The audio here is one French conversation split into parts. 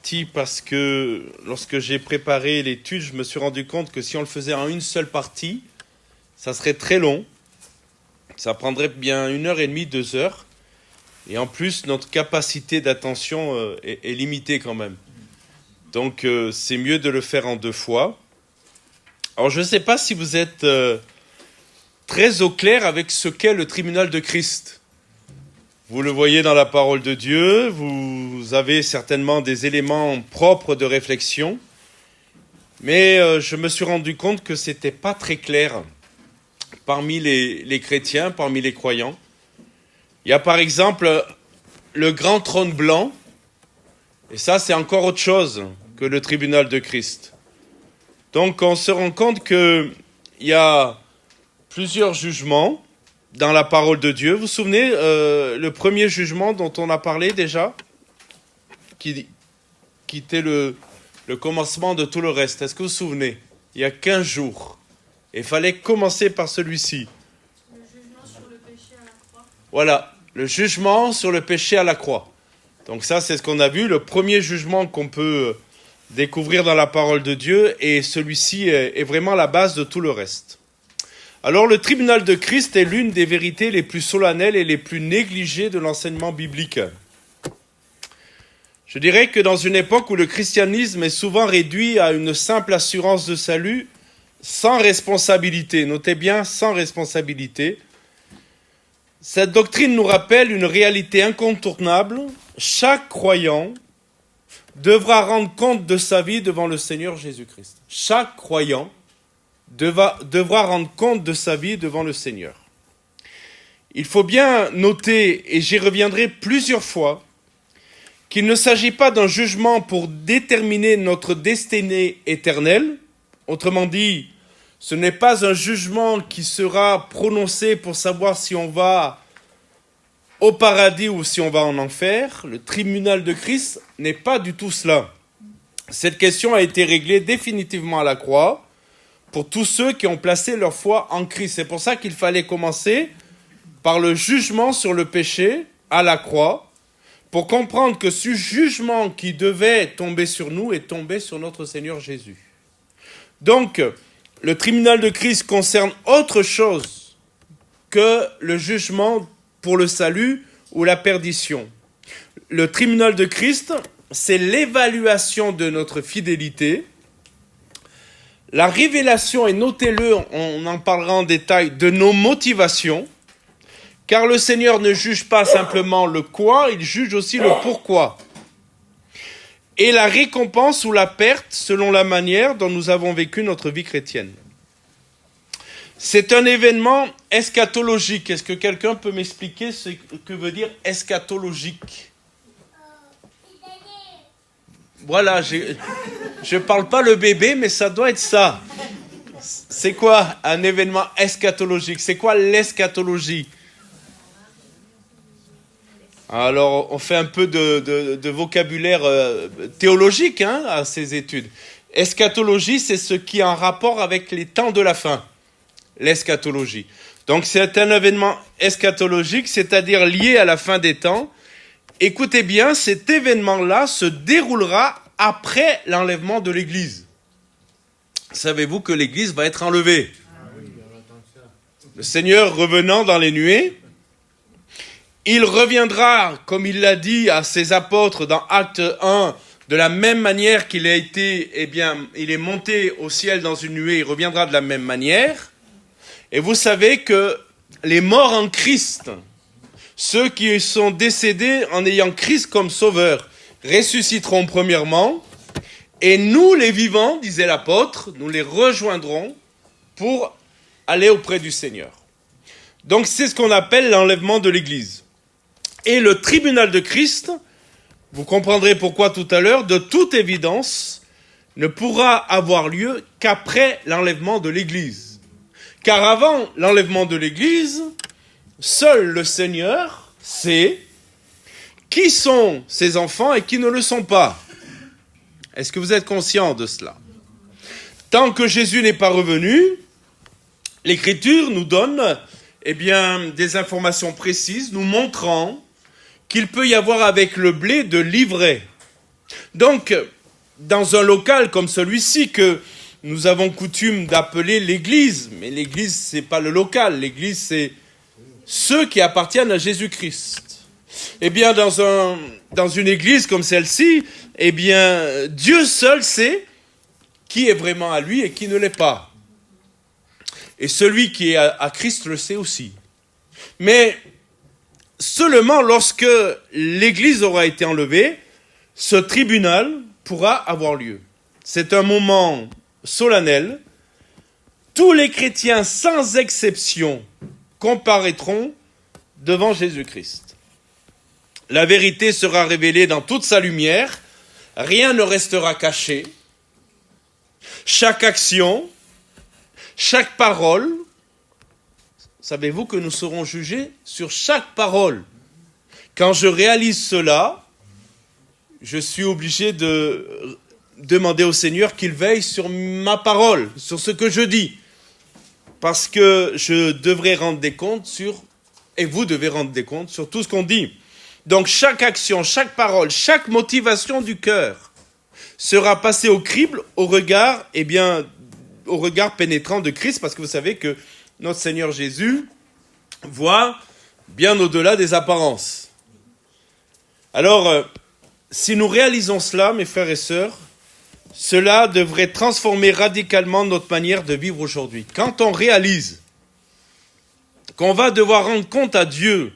parties parce que lorsque j'ai préparé l'étude, je me suis rendu compte que si on le faisait en une seule partie, ça serait très long. Ça prendrait bien 1h30, 2 heures. Et en plus, notre capacité d'attention est limitée quand même. Donc, c'est mieux de le faire en 2 fois. Alors, je ne sais pas si vous êtes très au clair avec ce qu'est le tribunal de Christ. Vous le voyez dans la parole de Dieu, vous avez certainement des éléments propres de réflexion, mais je me suis rendu compte que ce n'était pas très clair parmi les chrétiens, parmi les croyants. Il y a par exemple le grand trône blanc, et ça c'est encore autre chose que le tribunal de Christ. Donc on se rend compte qu'il y a plusieurs jugements dans la parole de Dieu. Vous vous souvenez, le premier jugement dont on a parlé déjà, qui était le commencement de tout le reste. Est-ce que vous vous souvenez? Il y a 15 jours. Il fallait commencer par celui-ci. Le jugement sur le péché à la croix. Voilà, le jugement sur le péché à la croix. Donc ça, c'est ce qu'on a vu, le premier jugement qu'on peut découvrir dans la parole de Dieu, et celui-ci est vraiment la base de tout le reste. Alors, le tribunal de Christ est l'une des vérités les plus solennelles et les plus négligées de l'enseignement biblique. Je dirais que dans une époque où le christianisme est souvent réduit à une simple assurance de salut, sans responsabilité, notez bien, sans responsabilité, cette doctrine nous rappelle une réalité incontournable. Chaque croyant devra rendre compte de sa vie devant le Seigneur Jésus-Christ. Chaque croyant devra rendre compte de sa vie devant le Seigneur. Il faut bien noter, et j'y reviendrai plusieurs fois, qu'il ne s'agit pas d'un jugement pour déterminer notre destinée éternelle. Autrement dit, ce n'est pas un jugement qui sera prononcé pour savoir si on va au paradis ou si on va en enfer. Le tribunal de Christ n'est pas du tout cela. Cette question a été réglée définitivement à la croix pour tous ceux qui ont placé leur foi en Christ. C'est pour ça qu'il fallait commencer par le jugement sur le péché à la croix, pour comprendre que ce jugement qui devait tomber sur nous est tombé sur notre Seigneur Jésus. Donc, le tribunal de Christ concerne autre chose que le jugement pour le salut ou la perdition. Le tribunal de Christ, c'est l'évaluation de notre fidélité, la révélation, et notez-le, on en parlera en détail, de nos motivations, car le Seigneur ne juge pas simplement le quoi, il juge aussi le pourquoi. Et la récompense ou la perte selon la manière dont nous avons vécu notre vie chrétienne. C'est un événement eschatologique. Est-ce que quelqu'un peut m'expliquer ce que veut dire eschatologique? Voilà, je parle pas le bébé, mais ça doit être ça. C'est quoi un événement eschatologique? C'est quoi l'eschatologie? Alors, on fait un peu de vocabulaire théologique à ces études. Eschatologie, c'est ce qui est en rapport avec les temps de la fin. L'eschatologie. Donc, c'est un événement eschatologique, c'est-à-dire lié à la fin des temps. Écoutez bien, cet événement-là se déroulera après l'enlèvement de l'Église. Savez-vous que l'Église va être enlevée? Le Seigneur revenant dans les nuées, il reviendra, comme il l'a dit à ses apôtres dans Acte 1, de la même manière qu'il a été, il est monté au ciel dans une nuée, il reviendra de la même manière. Et vous savez que les morts en Christ, ceux qui sont décédés en ayant Christ comme sauveur, ressusciteront premièrement, et nous, les vivants, disait l'apôtre, nous les rejoindrons pour aller auprès du Seigneur. Donc c'est ce qu'on appelle l'enlèvement de l'Église. Et le tribunal de Christ, vous comprendrez pourquoi tout à l'heure, de toute évidence, ne pourra avoir lieu qu'après l'enlèvement de l'Église. Car avant l'enlèvement de l'Église, seul le Seigneur sait qui sont ses enfants et qui ne le sont pas. Est-ce que vous êtes conscient de cela? Tant que Jésus n'est pas revenu, l'Écriture nous donne des informations précises nous montrant qu'il peut y avoir avec le blé de l'ivraie. Donc, dans un local comme celui-ci que nous avons coutume d'appeler l'église, mais l'église, c'est pas le local, l'église, c'est ceux qui appartiennent à Jésus-Christ. Eh bien, dans une église comme celle-ci, eh bien, Dieu seul sait qui est vraiment à lui et qui ne l'est pas. Et celui qui est à Christ le sait aussi. Mais seulement lorsque l'église aura été enlevée, ce tribunal pourra avoir lieu. C'est un moment solennel. Tous les chrétiens, sans exception, comparaîtront devant Jésus-Christ. La vérité sera révélée dans toute sa lumière. Rien ne restera caché. Chaque action, chaque parole, savez-vous que nous serons jugés sur chaque parole? Quand je réalise cela, je suis obligé de demander au Seigneur qu'il veille sur ma parole, sur ce que je dis. Parce que je devrais rendre des comptes et vous devez rendre des comptes sur tout ce qu'on dit. Donc chaque action, chaque parole, chaque motivation du cœur sera passée au crible, au regard pénétrant de Christ, parce que vous savez que notre Seigneur Jésus voit bien au-delà des apparences. Alors, si nous réalisons cela, mes frères et sœurs, cela devrait transformer radicalement notre manière de vivre aujourd'hui. Quand on réalise qu'on va devoir rendre compte à Dieu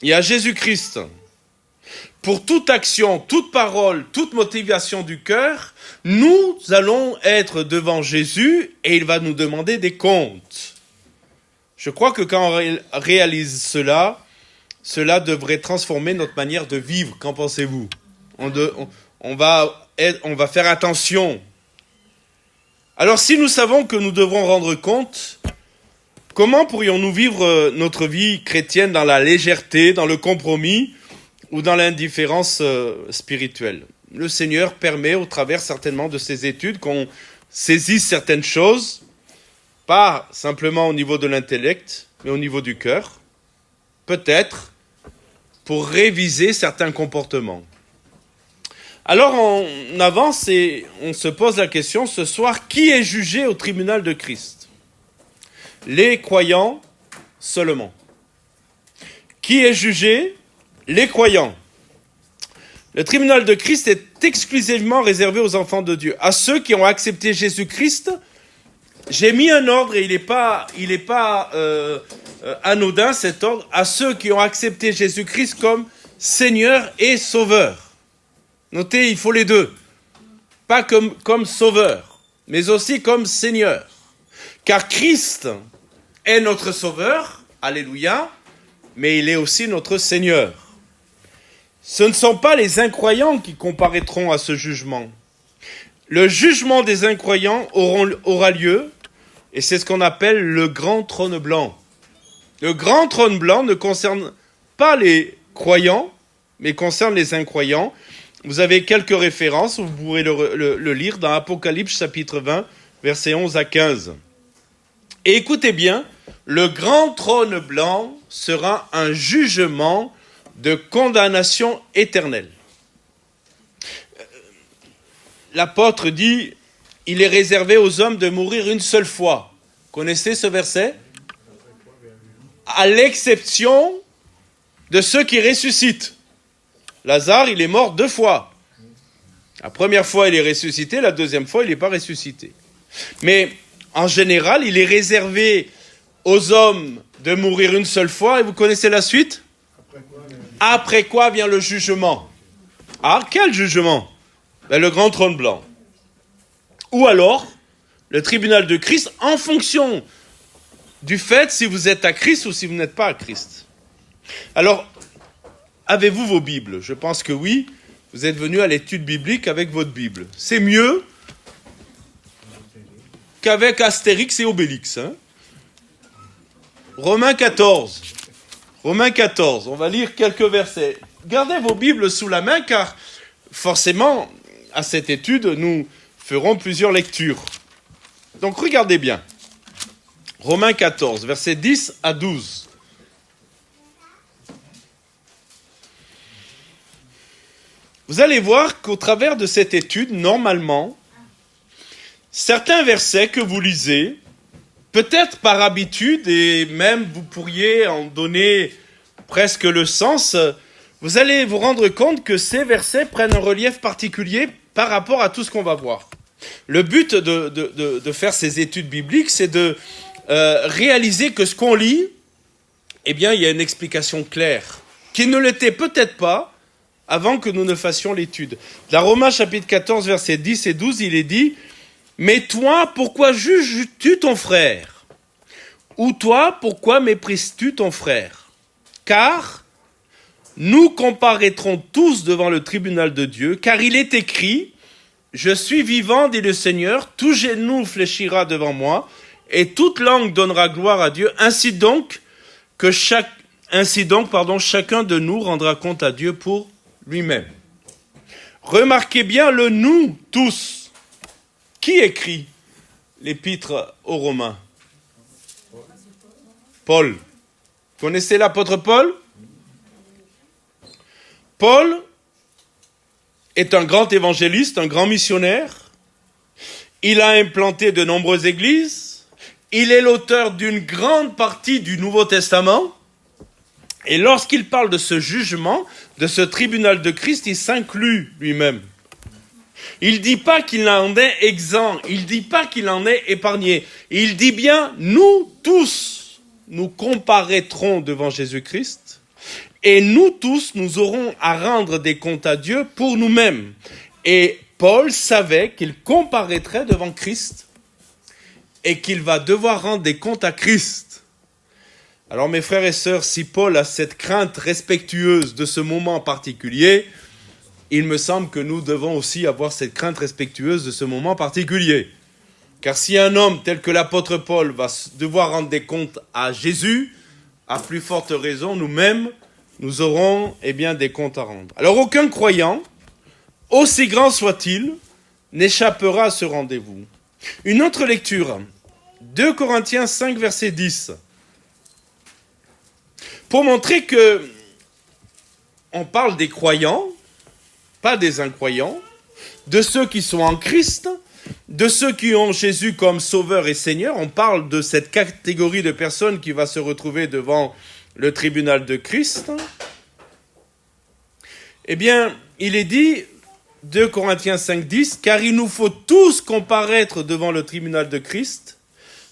et à Jésus-Christ pour toute action, toute parole, toute motivation du cœur, nous allons être devant Jésus et il va nous demander des comptes. Je crois que quand on réalise cela devrait transformer notre manière de vivre. Qu'en pensez-vous? On va faire attention. Alors si nous savons que nous devrons rendre compte, comment pourrions-nous vivre notre vie chrétienne dans la légèreté, dans le compromis ou dans l'indifférence spirituelle? Le Seigneur permet, au travers certainement de ses études, qu'on saisisse certaines choses, pas simplement au niveau de l'intellect, mais au niveau du cœur, peut-être pour réviser certains comportements. Alors on avance et on se pose la question ce soir, qui est jugé au tribunal de Christ? Les croyants seulement. Qui est jugé? Les croyants. Le tribunal de Christ est exclusivement réservé aux enfants de Dieu, à ceux qui ont accepté Jésus-Christ. J'ai mis un ordre et il n'est pas anodin cet ordre, à ceux qui ont accepté Jésus-Christ comme Seigneur et Sauveur. Notez, il faut les deux. Pas comme Sauveur, mais aussi comme Seigneur. Car Christ est notre Sauveur, alléluia, mais il est aussi notre Seigneur. Ce ne sont pas les incroyants qui comparaîtront à ce jugement. Le jugement des incroyants aura lieu, et c'est ce qu'on appelle le grand trône blanc. Le grand trône blanc ne concerne pas les croyants, mais concerne les incroyants. Vous avez quelques références, vous pourrez le lire dans Apocalypse chapitre 20, versets 11 à 15. Et écoutez bien, le grand trône blanc sera un jugement de condamnation éternelle. L'apôtre dit, il est réservé aux hommes de mourir une seule fois. Connaissez ce verset? À l'exception de ceux qui ressuscitent. Lazare, il est mort 2 fois. La première fois, il est ressuscité, la deuxième fois, il n'est pas ressuscité. Mais en général, il est réservé aux hommes de mourir une seule fois. Et vous connaissez la suite? Après quoi vient le jugement? Ah, quel jugement? Le grand trône blanc. Ou alors, le tribunal de Christ, en fonction du fait si vous êtes à Christ ou si vous n'êtes pas à Christ. Alors, avez-vous vos Bibles? Je pense que oui. Vous êtes venus à l'étude biblique avec votre Bible. C'est mieux qu'avec Astérix et Obélix. Romains 14. Romains 14. On va lire quelques versets. Gardez vos Bibles sous la main car forcément, à cette étude, nous ferons plusieurs lectures. Donc regardez bien. Romains 14, versets 10 à 12. vous allez voir qu'au travers de cette étude, normalement, certains versets que vous lisez, peut-être par habitude, et même vous pourriez en donner presque le sens, vous allez vous rendre compte que ces versets prennent un relief particulier par rapport à tout ce qu'on va voir. Le but de faire ces études bibliques, c'est de réaliser que ce qu'on lit, eh bien, il y a une explication claire, qui ne l'était peut-être pas avant que nous ne fassions l'étude. Dans Romains chapitre 14, versets 10 et 12, il est dit « Mais toi, pourquoi juges-tu ton frère ? Ou toi, pourquoi méprises-tu ton frère ? Car nous comparaîtrons tous devant le tribunal de Dieu, car il est écrit « Je suis vivant, dit le Seigneur, tout genou fléchira devant moi, et toute langue donnera gloire à Dieu. Ainsi donc, chacun de nous rendra compte à Dieu pour lui-même. » Remarquez bien le « nous tous ». Qui écrit l'épître aux Romains ? Paul. Connaissez l'apôtre Paul ? Paul est un grand évangéliste, un grand missionnaire. Il a implanté de nombreuses églises. Il est l'auteur d'une grande partie du Nouveau Testament. Et lorsqu'il parle de ce jugement, de ce tribunal de Christ, il s'inclut lui-même. Il ne dit pas qu'il en est exempt, il ne dit pas qu'il en est épargné. Il dit bien, nous tous, nous comparaîtrons devant Jésus-Christ, et nous tous, nous aurons à rendre des comptes à Dieu pour nous-mêmes. Et Paul savait qu'il comparaîtrait devant Christ, et qu'il va devoir rendre des comptes à Christ. Alors mes frères et sœurs, si Paul a cette crainte respectueuse de ce moment particulier, il me semble que nous devons aussi avoir cette crainte respectueuse de ce moment particulier. Car si un homme tel que l'apôtre Paul va devoir rendre des comptes à Jésus, à plus forte raison, nous-mêmes, nous aurons des comptes à rendre. Alors aucun croyant, aussi grand soit-il, n'échappera à ce rendez-vous. Une autre lecture, 2 Corinthiens 5, verset 10. Pour montrer que on parle des croyants, pas des incroyants, de ceux qui sont en Christ, de ceux qui ont Jésus comme Sauveur et Seigneur. On parle de cette catégorie de personnes qui va se retrouver devant le tribunal de Christ. Eh bien, il est dit, 2 Corinthiens 5, 10, « Car il nous faut tous comparaître devant le tribunal de Christ,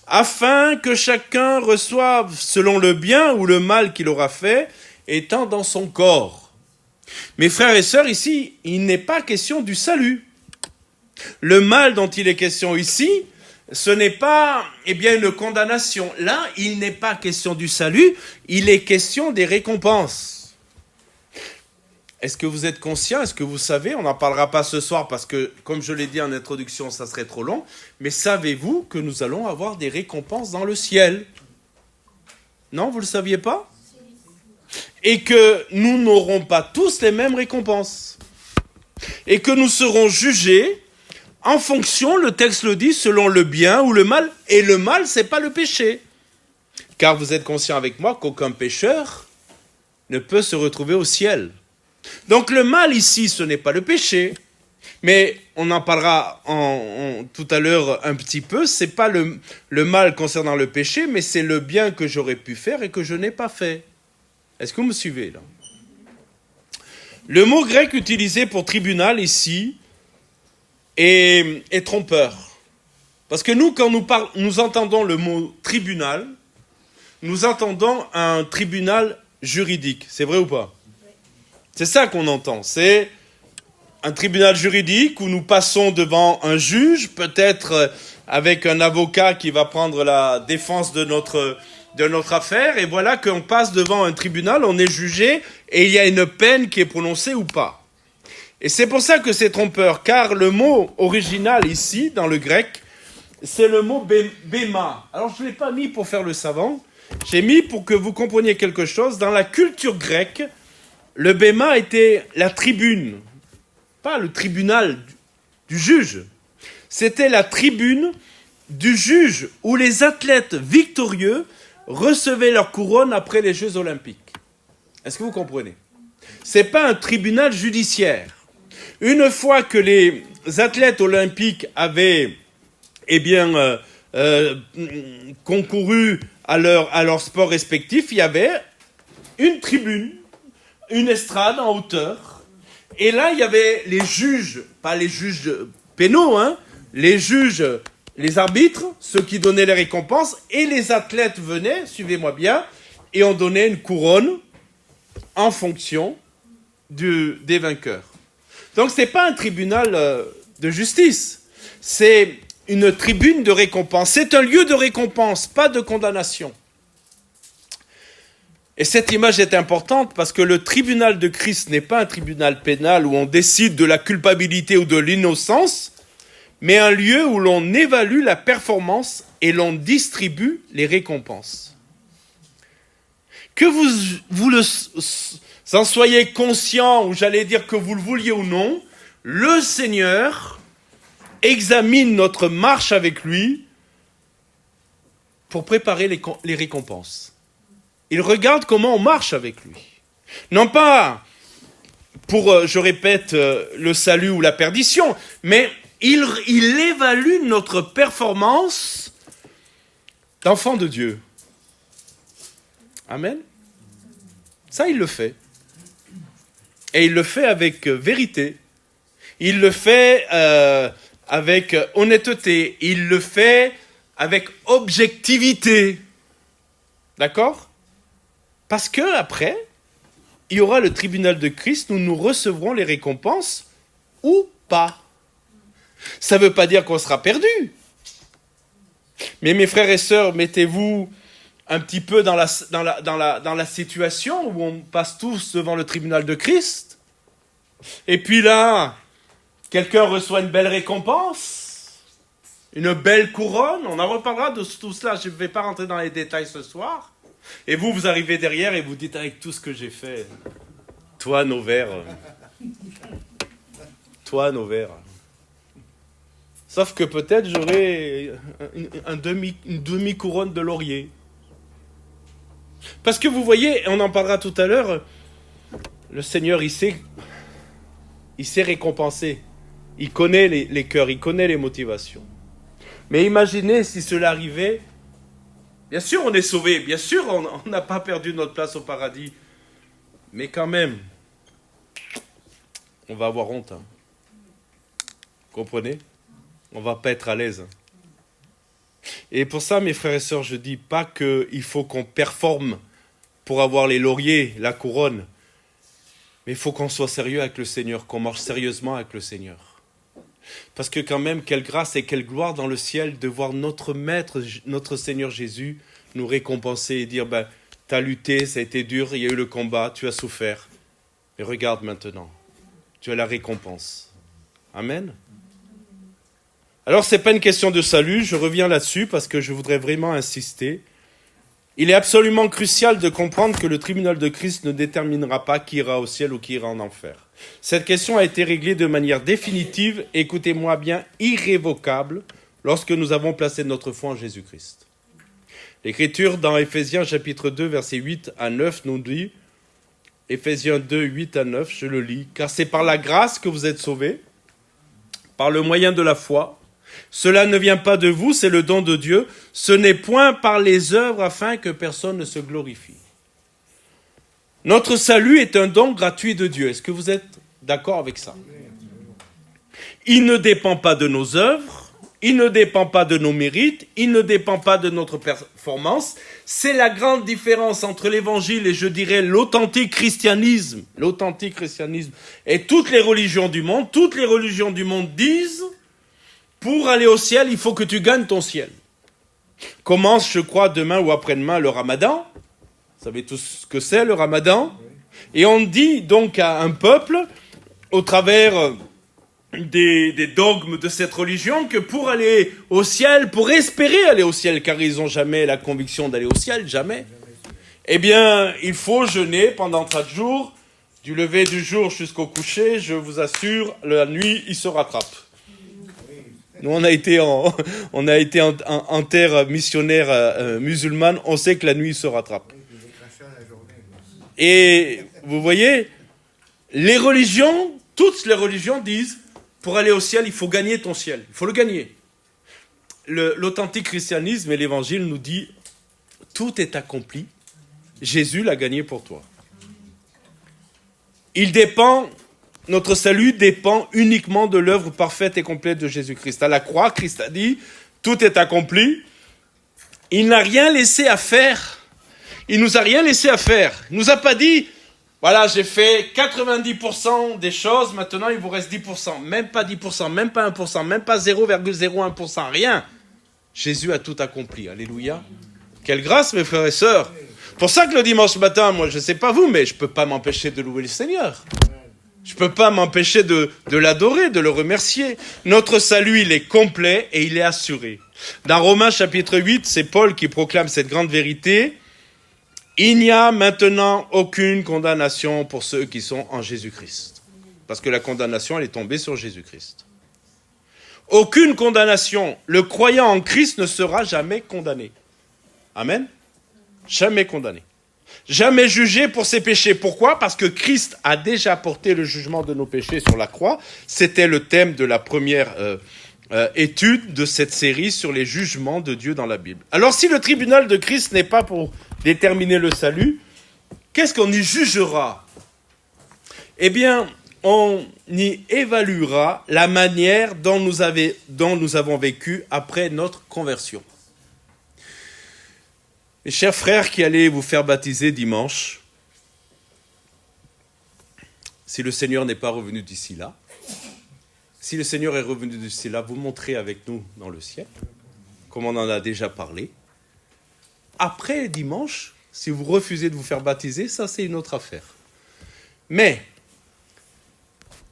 afin que chacun reçoive selon le bien ou le mal qu'il aura fait, étant dans son corps. » Mes frères et sœurs, ici, il n'est pas question du salut. Le mal dont il est question ici, ce n'est pas une condamnation. Là, il n'est pas question du salut, il est question des récompenses. Est-ce que vous êtes conscient? Est-ce que vous savez? On n'en parlera pas ce soir parce que, comme je l'ai dit en introduction, ça serait trop long. Mais savez-vous que nous allons avoir des récompenses dans le ciel? Non, vous ne le saviez pas? Et que nous n'aurons pas tous les mêmes récompenses. Et que nous serons jugés en fonction, le texte le dit, selon le bien ou le mal. Et le mal, ce n'est pas le péché. Car vous êtes conscient avec moi qu'aucun pécheur ne peut se retrouver au ciel. Donc le mal ici, ce n'est pas le péché. Mais on en parlera tout à l'heure un petit peu. Ce n'est pas le mal concernant le péché, mais c'est le bien que j'aurais pu faire et que je n'ai pas fait. Est-ce que vous me suivez là? Le mot grec utilisé pour tribunal ici est trompeur. Parce que nous, quand nous entendons le mot tribunal, nous entendons un tribunal juridique. C'est vrai ou pas? C'est ça qu'on entend. C'est un tribunal juridique où nous passons devant un juge, peut-être avec un avocat qui va prendre la défense de notre affaire, et voilà qu'on passe devant un tribunal, on est jugé, et il y a une peine qui est prononcée ou pas. Et c'est pour ça que c'est trompeur, car le mot original ici, dans le grec, c'est le mot béma. Alors je ne l'ai pas mis pour faire le savant, j'ai mis pour que vous compreniez quelque chose. Dans la culture grecque, le béma était la tribune, pas le tribunal du juge. C'était la tribune du juge où les athlètes victorieux recevaient leur couronne après les Jeux Olympiques. Est-ce que vous comprenez? Ce n'est pas un tribunal judiciaire. Une fois que les athlètes olympiques avaient concouru à leur sport respectif, il y avait une tribune, une estrade en hauteur. Et là, il y avait les juges, pas les juges pénaux, les juges, les arbitres, ceux qui donnaient les récompenses, et les athlètes venaient, suivez-moi bien, et on donnait une couronne en fonction des vainqueurs. Donc, ce n'est pas un tribunal de justice, c'est une tribune de récompense. C'est un lieu de récompense, pas de condamnation. Et cette image est importante parce que le tribunal de Christ n'est pas un tribunal pénal où on décide de la culpabilité ou de l'innocence, mais un lieu où l'on évalue la performance et l'on distribue les récompenses. Que vous en soyez conscient, ou j'allais dire que vous le vouliez ou non, le Seigneur examine notre marche avec lui pour préparer les récompenses. Il regarde comment on marche avec lui. Non pas pour, je répète, le salut ou la perdition, mais il évalue notre performance d'enfant de Dieu. Amen. Ça, il le fait. Et il le fait avec vérité. Il le fait avec honnêteté. Il le fait avec objectivité. D'accord ? Parce que après, il y aura le tribunal de Christ où nous recevrons les récompenses ou pas. Ça ne veut pas dire qu'on sera perdu. Mais mes frères et sœurs, mettez-vous un petit peu dans la situation où on passe tous devant le tribunal de Christ. Et puis là, quelqu'un reçoit une belle récompense, une belle couronne. On en reparlera de tout cela. Je ne vais pas rentrer dans les détails ce soir. Et vous arrivez derrière et vous dites avec tout ce que j'ai fait, toi, nos vers. Sauf que peut-être j'aurai une demi-couronne de laurier. Parce que vous voyez, on en parlera tout à l'heure, le Seigneur, il sait récompenser. Il connaît les cœurs, il connaît les motivations. Mais imaginez si cela arrivait. Bien sûr, on est sauvé. Bien sûr, on n'a pas perdu notre place au paradis. Mais quand même, on va avoir honte. Comprenez ? On ne va pas être à l'aise. Et pour ça, mes frères et sœurs, je ne dis pas qu'il faut qu'on performe pour avoir les lauriers, la couronne. Mais il faut qu'on soit sérieux avec le Seigneur, qu'on marche sérieusement avec le Seigneur. Parce que quand même, quelle grâce et quelle gloire dans le ciel de voir notre Maître, notre Seigneur Jésus, nous récompenser et dire, tu as lutté, ça a été dur, il y a eu le combat, tu as souffert. Mais regarde maintenant, tu as la récompense. Amen. Alors, ce n'est pas une question de salut, je reviens là-dessus parce que je voudrais vraiment insister. Il est absolument crucial de comprendre que le tribunal de Christ ne déterminera pas qui ira au ciel ou qui ira en enfer. Cette question a été réglée de manière définitive, écoutez-moi bien, irrévocable, lorsque nous avons placé notre foi en Jésus-Christ. L'Écriture dans Éphésiens chapitre 2, versets 8 à 9 nous dit, Éphésiens 2, 8 à 9, je le lis, « Car c'est par la grâce que vous êtes sauvés, par le moyen de la foi. Cela ne vient pas de vous, c'est le don de Dieu. Ce n'est point par les œuvres afin que personne ne se glorifie. » Notre salut est un don gratuit de Dieu. Est-ce que vous êtes d'accord avec ça ? Il ne dépend pas de nos œuvres, il ne dépend pas de nos mérites, il ne dépend pas de notre performance. C'est la grande différence entre l'évangile et, je dirais, l'authentique christianisme et toutes les religions du monde. Toutes les religions du monde disent, pour aller au ciel, il faut que tu gagnes ton ciel. Commence, je crois, demain ou après-demain le Ramadan. Vous savez tous ce que c'est, le Ramadan. Et on dit donc à un peuple, au travers des dogmes de cette religion, que pour aller au ciel, pour espérer aller au ciel, car ils n'ont jamais la conviction d'aller au ciel, jamais, eh bien, il faut jeûner pendant 30 jours, du lever du jour jusqu'au coucher. Je vous assure, la nuit, il se rattrape. Nous, on a été en terre missionnaire musulmane, on sait que la nuit, il se rattrape. Et vous voyez, les religions Toutes les religions disent, pour aller au ciel, il faut gagner ton ciel. Il faut le gagner. L'authentique christianisme et l'évangile nous dit, tout est accompli. Jésus l'a gagné pour toi. Notre salut dépend uniquement de l'œuvre parfaite et complète de Jésus-Christ. À la croix, Christ a dit, tout est accompli. Il n'a rien laissé à faire. Il nous a rien laissé à faire. Il nous a pas dit, voilà, j'ai fait 90% des choses, maintenant il vous reste 10%. Même pas 10%, même pas 1%, même pas 0,01%, rien. Jésus a tout accompli. Alléluia. Quelle grâce, mes frères et sœurs. Pour ça que le dimanche matin, moi, je ne sais pas vous, mais je ne peux pas m'empêcher de louer le Seigneur. Je ne peux pas m'empêcher de l'adorer, de le remercier. Notre salut, il est complet et il est assuré. Dans Romains chapitre 8, c'est Paul qui proclame cette grande vérité. Il n'y a maintenant aucune condamnation pour ceux qui sont en Jésus-Christ. Parce que la condamnation, elle est tombée sur Jésus-Christ. Aucune condamnation. Le croyant en Christ ne sera jamais condamné. Amen. Jamais condamné. Jamais jugé pour ses péchés. Pourquoi ? Parce que Christ a déjà porté le jugement de nos péchés sur la croix. C'était le thème de la première étude de cette série sur les jugements de Dieu dans la Bible. Alors si le tribunal de Christ n'est pas pour déterminer le salut, qu'est-ce qu'on y jugera ? Eh bien, on y évaluera la manière dont nous avons vécu après notre conversion. Mes chers frères qui allez vous faire baptiser dimanche, si le Seigneur n'est pas revenu d'ici là, si le Seigneur est revenu d'ici là, vous montrez avec nous dans le ciel, comme on en a déjà parlé. Après dimanche, si vous refusez de vous faire baptiser, ça c'est une autre affaire. Mais,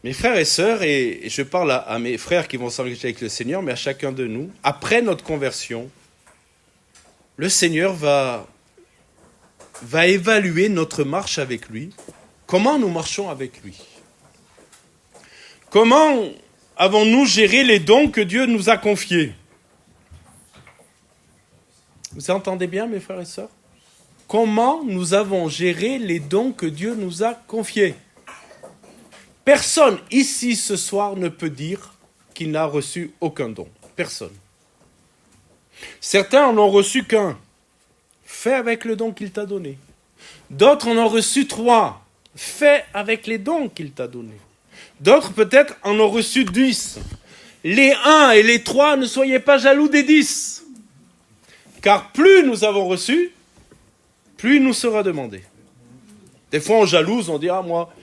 mes frères et sœurs, et je parle à mes frères qui vont s'engager avec le Seigneur, mais à chacun de nous, après notre conversion, le Seigneur va évaluer notre marche avec lui. Comment nous marchons avec lui ? Comment avons-nous géré les dons que Dieu nous a confiés ? Vous entendez bien, mes frères et sœurs ? Comment nous avons géré les dons que Dieu nous a confiés ? Personne ici ce soir ne peut dire qu'il n'a reçu aucun don. Personne. Certains en ont reçu qu'un. Fais avec le don qu'il t'a donné. D'autres en ont reçu 3. Fais avec les dons qu'il t'a donnés. D'autres peut-être en ont reçu 10. Les 1 et les 3, ne soyez pas jaloux des 10. Car plus nous avons reçu, plus il nous sera demandé. Des fois on jalouse, on dit « Ah, moi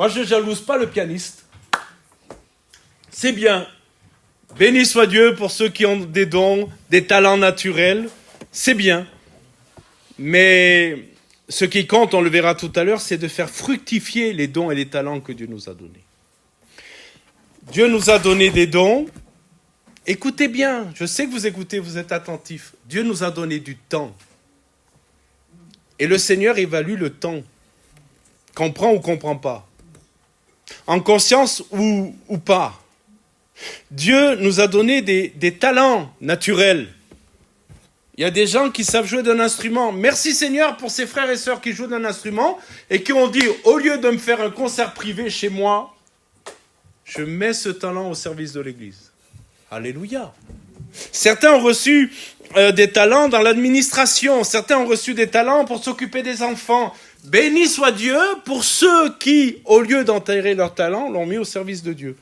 je ne jalouse pas le pianiste. C'est bien. Béni soit Dieu pour ceux qui ont des dons, des talents naturels. C'est bien. Mais ce qui compte, on le verra tout à l'heure, c'est de faire fructifier les dons et les talents que Dieu nous a donnés. Dieu nous a donné des dons. Écoutez bien, je sais que vous écoutez, vous êtes attentifs. Dieu nous a donné du temps. Et le Seigneur évalue le temps. Comprend ou comprend pas. En conscience ou pas. Dieu nous a donné des talents naturels. Il y a des gens qui savent jouer d'un instrument. Merci Seigneur pour ces frères et sœurs qui jouent d'un instrument et qui ont dit, au lieu de me faire un concert privé chez moi, je mets ce talent au service de l'Église. Alléluia. Certains ont reçu des talents dans l'administration. Certains ont reçu des talents pour s'occuper des enfants. Béni soit Dieu pour ceux qui, au lieu d'enterrer leurs talents, l'ont mis au service de Dieu.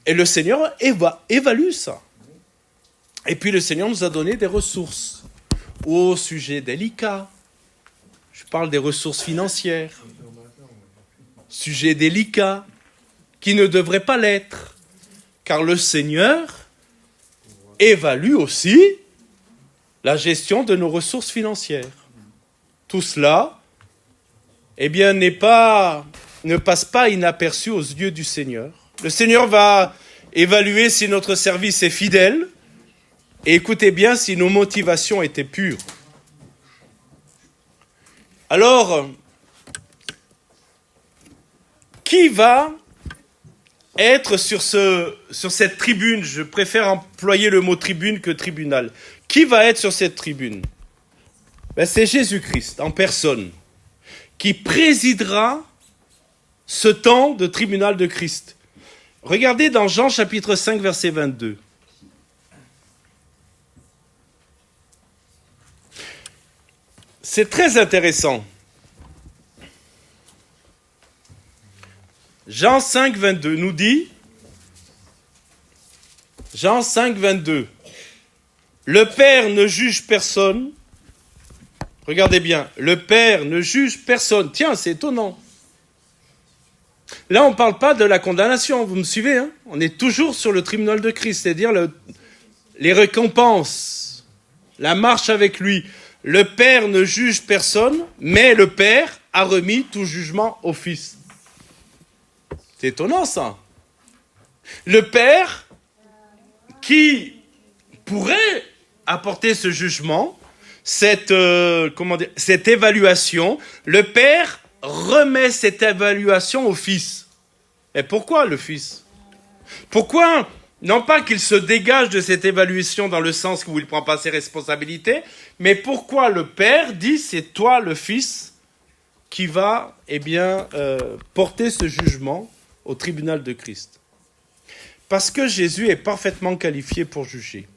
Et le Seigneur évalue ça. Et puis le Seigneur nous a donné des ressources au sujet délicat. Je parle des ressources financières. Sujet délicat qui ne devrait pas l'être. Car le Seigneur évalue aussi la gestion de nos ressources financières. Tout cela, eh bien, ne passe pas inaperçu aux yeux du Seigneur. Le Seigneur va évaluer si notre service est fidèle. Et écoutez bien si nos motivations étaient pures. Alors, qui va être sur cette tribune ? Je préfère employer le mot tribune que tribunal. Qui va être sur cette tribune ? C'est Jésus-Christ en personne qui présidera ce temps de tribunal de Christ. Regardez dans Jean chapitre 5, verset 22. C'est très intéressant. Jean 5, 22 nous dit, Jean 5, 22, le Père ne juge personne. Regardez bien, le Père ne juge personne. Tiens, c'est étonnant. Là, on ne parle pas de la condamnation, vous me suivez, hein? On est toujours sur le tribunal de Christ, c'est-à-dire les récompenses, la marche avec lui. Le Père ne juge personne, mais le Père a remis tout jugement au Fils. C'est étonnant, ça. Le Père qui pourrait apporter ce jugement, cette évaluation, le Père remet cette évaluation au Fils. Et pourquoi le Fils? Pourquoi, non pas qu'il se dégage de cette évaluation dans le sens où il ne prend pas ses responsabilités, mais pourquoi le Père dit c'est toi le Fils qui va porter ce jugement au tribunal de Christ? Parce que Jésus est parfaitement qualifié pour juger.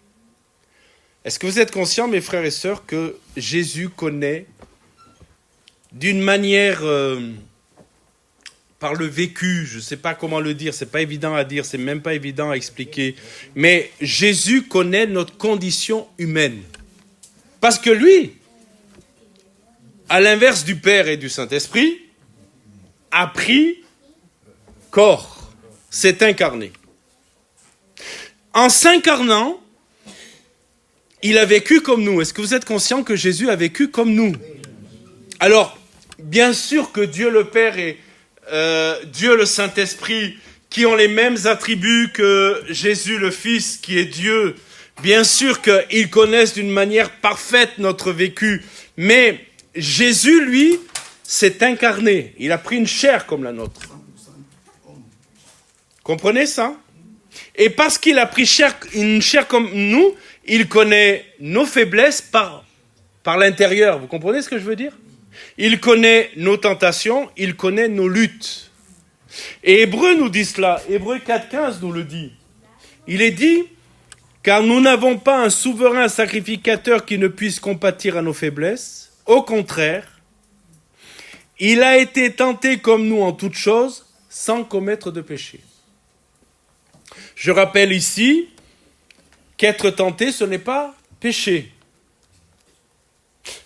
Est-ce que vous êtes conscients, mes frères et sœurs, que Jésus connaît d'une manière, par le vécu, je ne sais pas comment le dire, c'est pas évident à dire, c'est même pas évident à expliquer, mais Jésus connaît notre condition humaine. Parce que lui, à l'inverse du Père et du Saint-Esprit, a pris corps, s'est incarné. En s'incarnant, il a vécu comme nous. Est-ce que vous êtes conscient que Jésus a vécu comme nous? Alors, bien sûr que Dieu le Père et Dieu le Saint-Esprit, qui ont les mêmes attributs que Jésus le Fils, qui est Dieu, bien sûr qu'ils connaissent d'une manière parfaite notre vécu, mais Jésus, lui, s'est incarné. Il a pris une chair comme la nôtre. Comprenez ça? Et parce qu'il a pris une chair comme nous, il connaît nos faiblesses par l'intérieur. Vous comprenez ce que je veux dire? Il connaît nos tentations, il connaît nos luttes. Et Hébreux nous dit cela. Hébreux 4,15 nous le dit. Il est dit, car nous n'avons pas un souverain sacrificateur qui ne puisse compatir à nos faiblesses. Au contraire, il a été tenté comme nous en toutes choses, sans commettre de péché. Je rappelle ici qu'être tenté, ce n'est pas péché.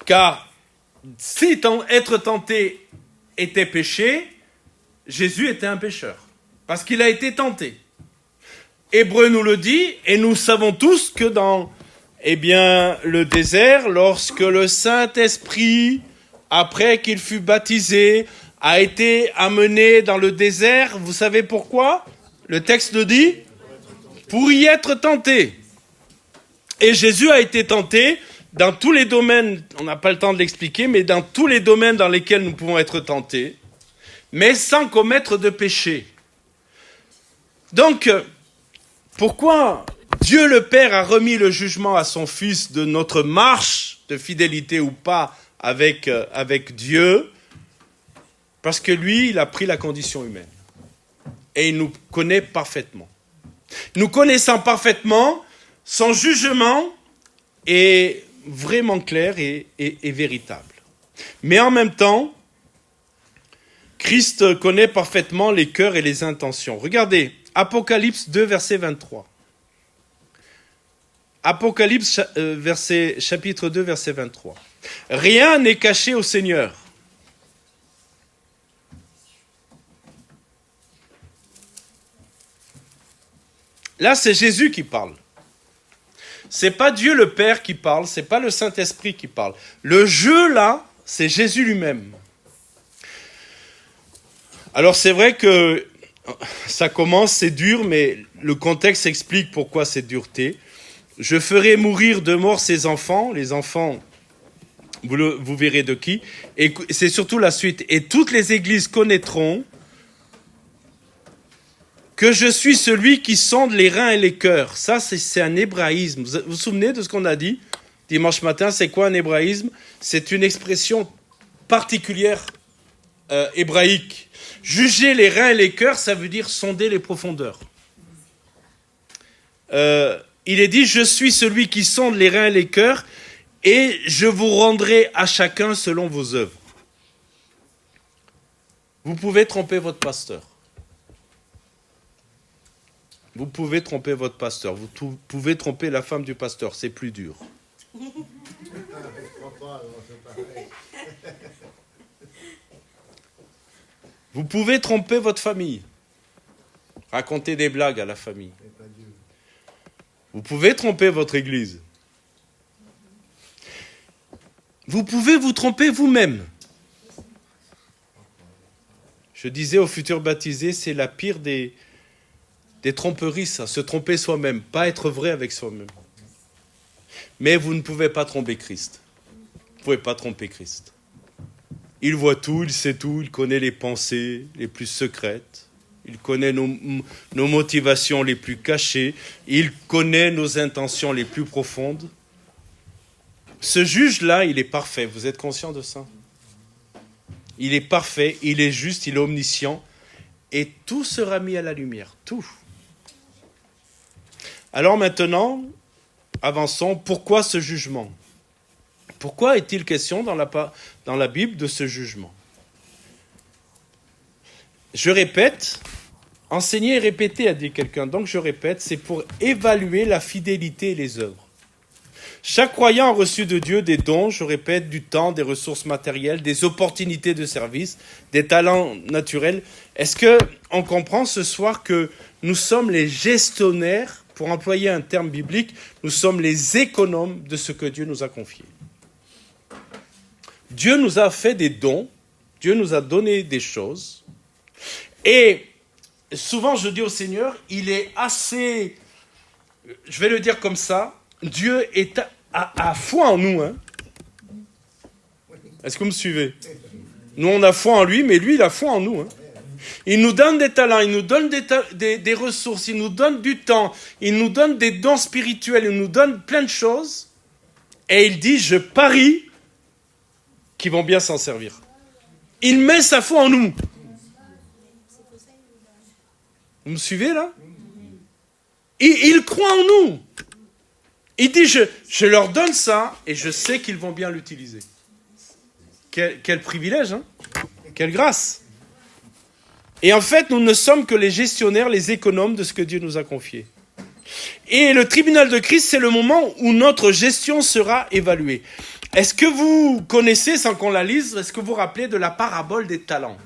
Car si être tenté était péché, Jésus était un pécheur. Parce qu'il a été tenté. Hébreux nous le dit, et nous savons tous que dans le désert, lorsque le Saint-Esprit, après qu'il fut baptisé, a été amené dans le désert, vous savez pourquoi? Le texte le dit, pour y être tenté. Et Jésus a été tenté dans tous les domaines, on n'a pas le temps de l'expliquer, mais dans tous les domaines dans lesquels nous pouvons être tentés, mais sans commettre de péché. Donc, pourquoi Dieu le Père a remis le jugement à son Fils de notre marche de fidélité ou pas avec Dieu? Parce que lui, il a pris la condition humaine. Et il nous connaît parfaitement. Nous connaissant parfaitement, son jugement est vraiment clair et véritable. Mais en même temps, Christ connaît parfaitement les cœurs et les intentions. Regardez, Apocalypse 2, verset 23. Apocalypse, chapitre 2, verset 23. Rien n'est caché au Seigneur. Là, c'est Jésus qui parle. C'est pas Dieu le Père qui parle, c'est pas le Saint-Esprit qui parle. Le jeu, là, c'est Jésus lui-même. Alors, c'est vrai que ça commence, c'est dur, mais le contexte explique pourquoi cette dureté. Je ferai mourir de mort ses enfants, les enfants, vous verrez de qui, et c'est surtout la suite. Et toutes les églises connaîtront que je suis celui qui sonde les reins et les cœurs. Ça, c'est un hébraïsme. Vous vous souvenez de ce qu'on a dit dimanche matin? C'est quoi un hébraïsme? C'est une expression particulière hébraïque. Juger les reins et les cœurs, ça veut dire sonder les profondeurs. Il est dit, je suis celui qui sonde les reins et les cœurs, et je vous rendrai à chacun selon vos œuvres. Vous pouvez tromper votre pasteur. Vous pouvez tromper votre pasteur. Vous pouvez tromper la femme du pasteur. C'est plus dur. Vous pouvez tromper votre famille. Raconter des blagues à la famille. Vous pouvez tromper votre église. Vous pouvez vous tromper vous-même. Je disais aux futurs baptisés, c'est la pire des tromperies, ça, se tromper soi-même, pas être vrai avec soi-même. Mais vous ne pouvez pas tromper Christ. Vous ne pouvez pas tromper Christ. Il voit tout, il sait tout, il connaît les pensées les plus secrètes, il connaît nos motivations les plus cachées, il connaît nos intentions les plus profondes. Ce juge-là, il est parfait, vous êtes conscient de ça? Il est parfait, il est juste, il est omniscient, et tout sera mis à la lumière, tout. Alors maintenant, avançons, pourquoi ce jugement? Pourquoi est-il question dans la Bible de ce jugement? Je répète, enseigner et répéter, a dit quelqu'un, donc je répète, c'est pour évaluer la fidélité et les œuvres. Chaque croyant a reçu de Dieu des dons, je répète, du temps, des ressources matérielles, des opportunités de service, des talents naturels. Est-ce qu'on comprend ce soir que nous sommes les gestionnaires, pour employer un terme biblique, nous sommes les économes de ce que Dieu nous a confié. Dieu nous a fait des dons, Dieu nous a donné des choses, et souvent je dis au Seigneur, il est assez, je vais le dire comme ça, Dieu est à foi en nous. Hein. Est-ce que vous me suivez? Nous, on a foi en lui, mais lui, il a foi en nous. Hein. Il nous donne des talents, il nous donne des ressources, il nous donne du temps, il nous donne des dons spirituels, il nous donne plein de choses. Et il dit, je parie qu'ils vont bien s'en servir. Il met sa foi en nous. Vous me suivez là? Il croit en nous. Il dit, je leur donne ça et je sais qu'ils vont bien l'utiliser. Quel privilège, hein? Quelle grâce. Et en fait, nous ne sommes que les gestionnaires, les économes de ce que Dieu nous a confié. Et le tribunal de Christ, c'est le moment où notre gestion sera évaluée. Est-ce que vous connaissez, sans qu'on la lise, est-ce que vous vous rappelez de la parabole des talents?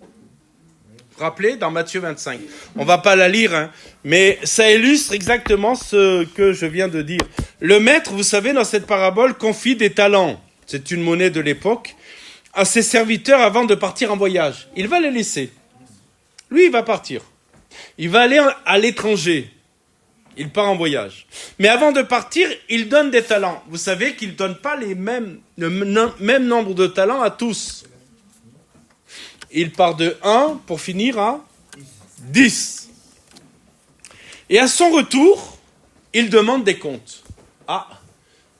Vous vous rappelez, dans Matthieu 25. On ne va pas la lire, hein, mais ça illustre exactement ce que je viens de dire. Le maître, vous savez, dans cette parabole, confie des talents, c'est une monnaie de l'époque, à ses serviteurs avant de partir en voyage. Il va les laisser. Lui, il va partir. Il va aller à l'étranger. Il part en voyage. Mais avant de partir, il donne des talents. Vous savez qu'il ne donne pas le même nombre de talents à tous. Il part de 1 pour finir à 10. Et à son retour, il demande des comptes. Ah,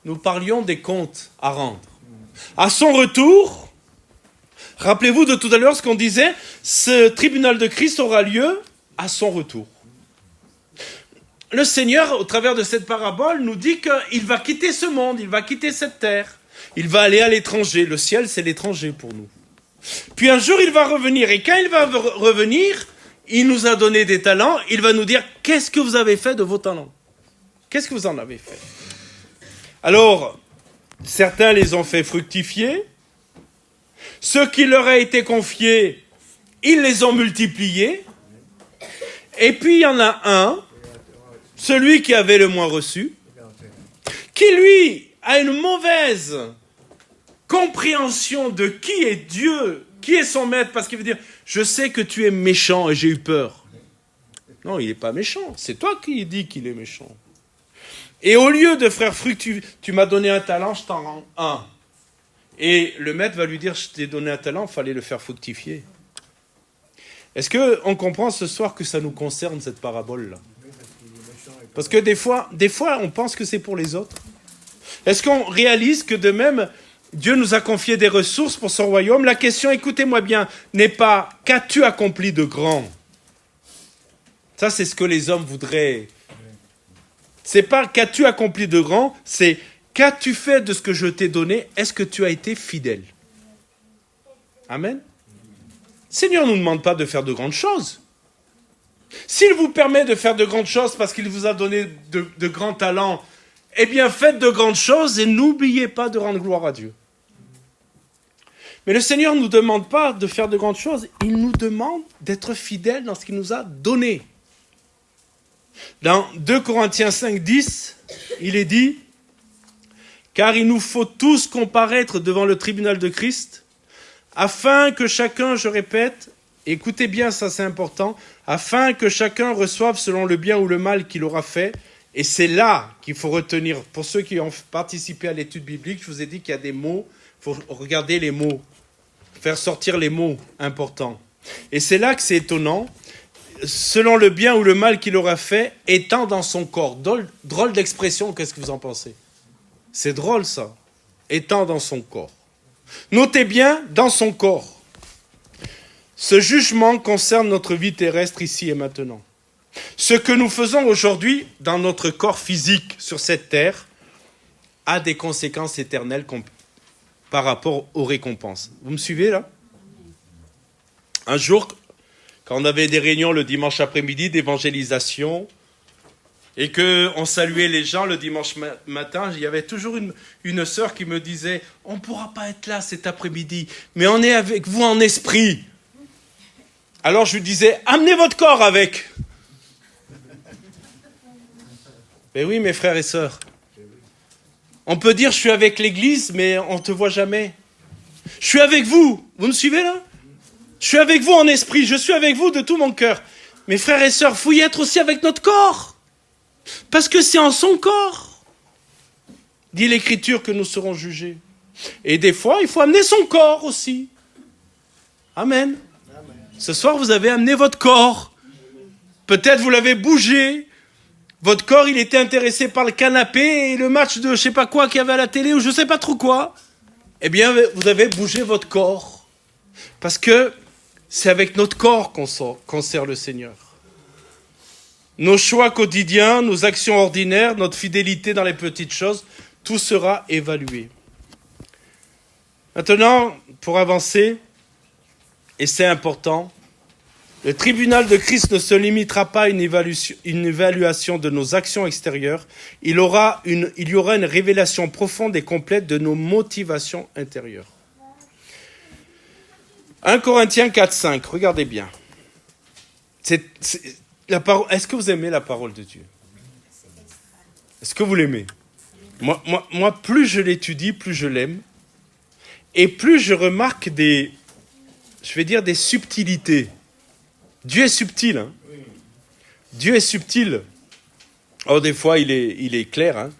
nous parlions des comptes à rendre. À son retour, rappelez-vous de tout à l'heure ce qu'on disait, ce tribunal de Christ aura lieu à son retour. Le Seigneur, au travers de cette parabole, nous dit qu'il va quitter ce monde, il va quitter cette terre. Il va aller à l'étranger. Le ciel, c'est l'étranger pour nous. Puis un jour, il va revenir. Et quand il va revenir, il nous a donné des talents. Il va nous dire, qu'est-ce que vous avez fait de vos talents? Qu'est-ce que vous en avez fait? Alors, certains les ont fait fructifier. Ceux qui leur a été confiés, ils les ont multipliés. Et puis, il y en a un, celui qui avait le moins reçu, qui, lui, a une mauvaise compréhension de qui est Dieu, qui est son maître, parce qu'il veut dire, je sais que tu es méchant et j'ai eu peur. Non, il n'est pas méchant, c'est toi qui dis qu'il est méchant. Et au lieu de frère fructueux, tu m'as donné un talent, je t'en rends un. Et le maître va lui dire, je t'ai donné un talent, il fallait le faire fructifier. Est-ce qu'on comprend ce soir que ça nous concerne, cette parabole-là? Parce que des fois, on pense que c'est pour les autres. Est-ce qu'on réalise que de même, Dieu nous a confié des ressources pour son royaume. La question, écoutez-moi bien, n'est pas « qu'as-tu accompli de grand ?» Ça, c'est ce que les hommes voudraient. C'est pas « qu'as-tu accompli de grand ?» c'est « qu'as-tu fait de ce que je t'ai donné? Est-ce que tu as été fidèle ?» Amen. Le Seigneur ne nous demande pas de faire de grandes choses. S'il vous permet de faire de grandes choses parce qu'il vous a donné de grands talents, eh bien faites de grandes choses et n'oubliez pas de rendre gloire à Dieu. Mais le Seigneur ne nous demande pas de faire de grandes choses, il nous demande d'être fidèles dans ce qu'il nous a donné. Dans 2 Corinthiens 5, 10, il est dit « Car il nous faut tous comparaître devant le tribunal de Christ, afin que chacun, je répète, écoutez bien, ça c'est important, afin que chacun reçoive selon le bien ou le mal qu'il aura fait. » Et c'est là qu'il faut retenir, pour ceux qui ont participé à l'étude biblique, je vous ai dit qu'il y a des mots, il faut regarder les mots, faire sortir les mots importants. Et c'est là que c'est étonnant, selon le bien ou le mal qu'il aura fait, étant dans son corps. Drôle d'expression, qu'est-ce que vous en pensez? C'est drôle ça, étant dans son corps. Notez bien, dans son corps. Ce jugement concerne notre vie terrestre ici et maintenant. Ce que nous faisons aujourd'hui dans notre corps physique sur cette terre a des conséquences éternelles par rapport aux récompenses. Vous me suivez là? Un jour, quand on avait des réunions le dimanche après-midi d'évangélisation et qu'on saluait les gens le dimanche matin, il y avait toujours une sœur qui me disait « On ne pourra pas être là cet après-midi, mais on est avec vous en esprit. » Alors je lui disais « Amenez votre corps avec !» Mais oui, mes frères et sœurs. On peut dire, je suis avec l'église, mais on ne te voit jamais. Je suis avec vous. Vous me suivez là? Je suis avec vous en esprit. Je suis avec vous de tout mon cœur. Mes frères et sœurs, il faut y être aussi avec notre corps. Parce que c'est en son corps, dit l'Écriture, que nous serons jugés. Et des fois, il faut amener son corps aussi. Amen. Ce soir, vous avez amené votre corps. Peut-être vous l'avez bougé. Votre corps, il était intéressé par le canapé et le match de je sais pas quoi qu'il y avait à la télé ou je sais pas trop quoi. Eh bien, vous avez bougé votre corps. Parce que c'est avec notre corps qu'on sert le Seigneur. Nos choix quotidiens, nos actions ordinaires, notre fidélité dans les petites choses, tout sera évalué. Maintenant, pour avancer, et c'est important, le tribunal de Christ ne se limitera pas à une évaluation de nos actions extérieures. Il y aura une révélation profonde et complète de nos motivations intérieures. 1 Corinthiens 4, 5, regardez bien. Est-ce que vous aimez la parole de Dieu? Est-ce que vous l'aimez? Moi, plus je l'étudie, plus je l'aime. Et plus je remarque des subtilités. Dieu est subtil. Hein. Dieu est subtil. Oh, des fois, il est clair. Hein.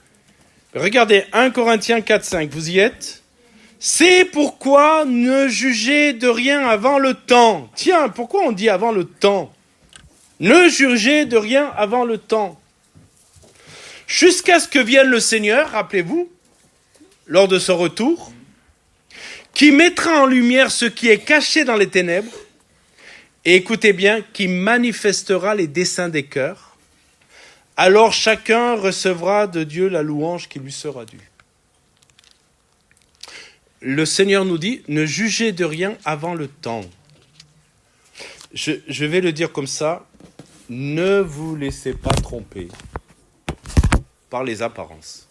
Regardez, 1 Corinthiens 4, 5, vous y êtes? C'est pourquoi ne jugez de rien avant le temps. Tiens, pourquoi on dit avant le temps? Ne jugez de rien avant le temps. Jusqu'à ce que vienne le Seigneur, rappelez-vous, lors de son retour, qui mettra en lumière ce qui est caché dans les ténèbres, et écoutez bien, qui manifestera les desseins des cœurs. Alors chacun recevra de Dieu la louange qui lui sera due. Le Seigneur nous dit, ne jugez de rien avant le temps. Je vais le dire comme ça, ne vous laissez pas tromper par les apparences.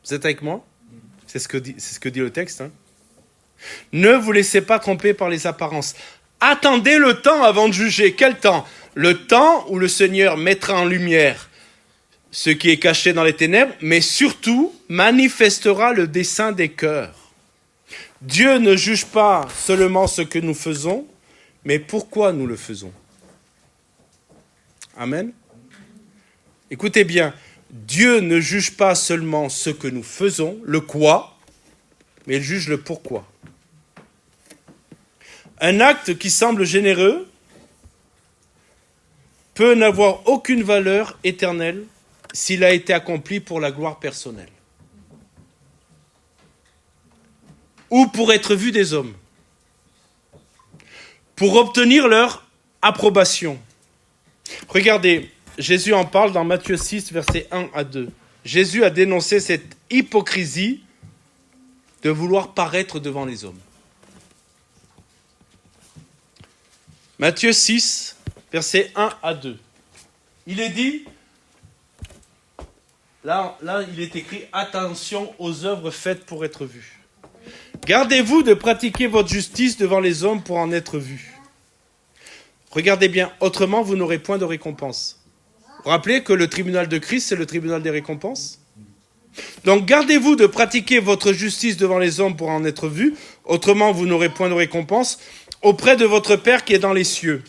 Vous êtes avec moi? C'est ce que dit le texte. Hein? Ne vous laissez pas tromper par les apparences. Attendez le temps avant de juger. Quel temps? Le temps où le Seigneur mettra en lumière ce qui est caché dans les ténèbres, mais surtout manifestera le dessein des cœurs. Dieu ne juge pas seulement ce que nous faisons, mais pourquoi nous le faisons. Amen. Écoutez bien, Dieu ne juge pas seulement ce que nous faisons, le quoi, mais il juge le pourquoi. Un acte qui semble généreux peut n'avoir aucune valeur éternelle s'il a été accompli pour la gloire personnelle. ou pour être vus des hommes, pour obtenir leur approbation. Regardez, Jésus en parle dans Matthieu 6, versets 1 à 2. Jésus a dénoncé cette hypocrisie de vouloir paraître devant les hommes. Matthieu 6, versets 1 à 2. Il est dit, là il est écrit, attention aux œuvres faites pour être vues. Gardez-vous de pratiquer votre justice devant les hommes pour en être vus. Regardez bien, autrement vous n'aurez point de récompense. Vous vous rappelez que le tribunal de Christ, c'est le tribunal des récompenses ? Donc gardez-vous de pratiquer votre justice devant les hommes pour en être vus, autrement vous n'aurez point de récompense auprès de votre Père qui est dans les cieux.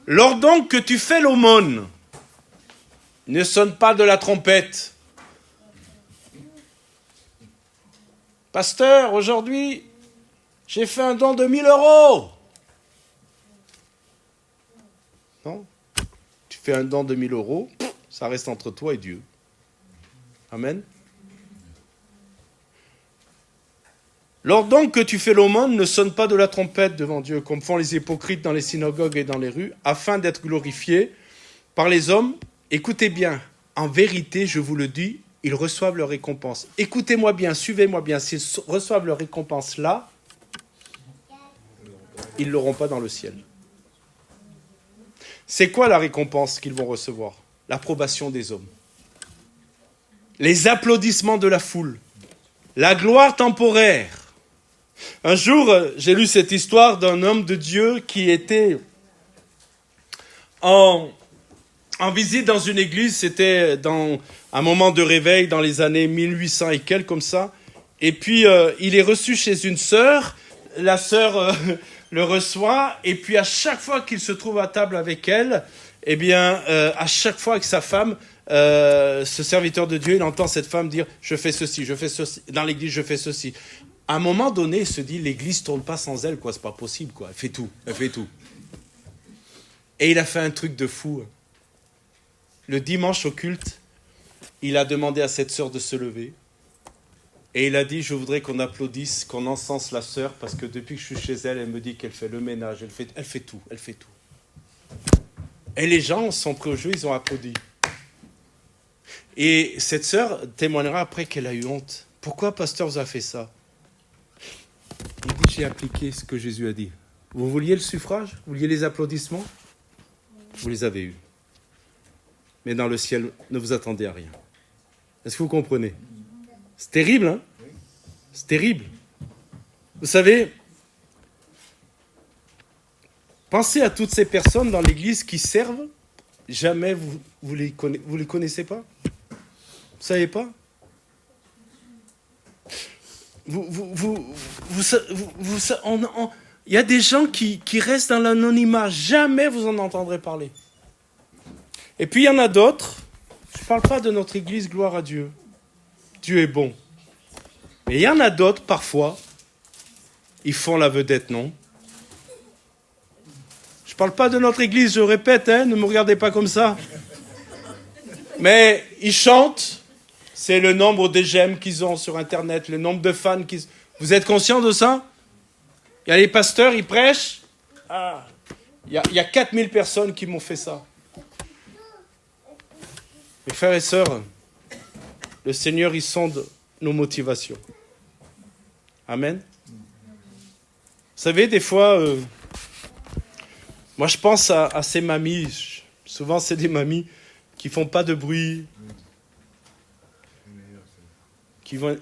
Lors donc que tu fais l'aumône, ne sonne pas de la trompette. Pasteur, aujourd'hui, j'ai fait un don de 1 000 €. Non, tu fais un don de 1 000 €, ça reste entre toi et Dieu. Amen. Lors donc que tu fais l'aumône, ne sonne pas de la trompette devant Dieu, comme font les hypocrites dans les synagogues et dans les rues, afin d'être glorifiés par les hommes. Écoutez bien, en vérité, je vous le dis, ils reçoivent leur récompense. Écoutez-moi bien, suivez-moi bien, s'ils reçoivent leur récompense là, ils ne l'auront pas dans le ciel. C'est quoi la récompense qu'ils vont recevoir ? L'approbation des hommes. Les applaudissements de la foule. La gloire temporaire. Un jour, j'ai lu cette histoire d'un homme de Dieu qui était en visite dans une église. C'était dans un moment de réveil dans les années 1800 et quelques comme ça. Et puis, il est reçu chez une sœur. La sœur le reçoit. Et puis, à chaque fois qu'il se trouve à table avec elle, eh bien, à chaque fois avec sa femme, ce serviteur de Dieu, il entend cette femme dire « je fais ceci, dans l'église, je fais ceci ». À un moment donné, il se dit, l'église ne tourne pas sans elle, quoi. C'est pas possible, quoi. Elle fait tout. Et il a fait un truc de fou. Le dimanche au culte, il a demandé à cette sœur de se lever. Et il a dit, je voudrais qu'on applaudisse, qu'on encense la sœur, parce que depuis que je suis chez elle, elle me dit qu'elle fait le ménage, elle fait tout. Et les gens sont pris au jeu, ils ont applaudi. Et cette sœur témoignera après qu'elle a eu honte. Pourquoi, pasteur, vous avez fait ça ? Il dit, j'ai appliqué ce que Jésus a dit. Vous vouliez le suffrage ? Vous vouliez les applaudissements ? Vous les avez eus. Mais dans le ciel, ne vous attendez à rien. Est-ce que vous comprenez ? C'est terrible, hein ? C'est terrible. Vous savez, pensez à toutes ces personnes dans l'église qui servent. Jamais vous les connaissez pas ? Vous savez pas ? Il y a des gens qui restent dans l'anonymat. Jamais vous en entendrez parler. Et puis il y en a d'autres. Je ne parle pas de notre église, gloire à Dieu. Dieu est bon. Mais il y en a d'autres, parfois, ils font la vedette, non ? Je ne parle pas de notre église, je répète, ne me regardez pas comme ça. Mais ils chantent. C'est le nombre de j'aime qu'ils ont sur Internet, le nombre de fans qu'ils... Vous êtes conscients de ça ? Il y a les pasteurs, ils prêchent. Il y a 4000 personnes qui m'ont fait ça. Mes frères et sœurs, le Seigneur, il sonde nos motivations. Amen. Vous savez, des fois, moi je pense à ces mamies. Souvent, c'est des mamies qui font pas de bruit,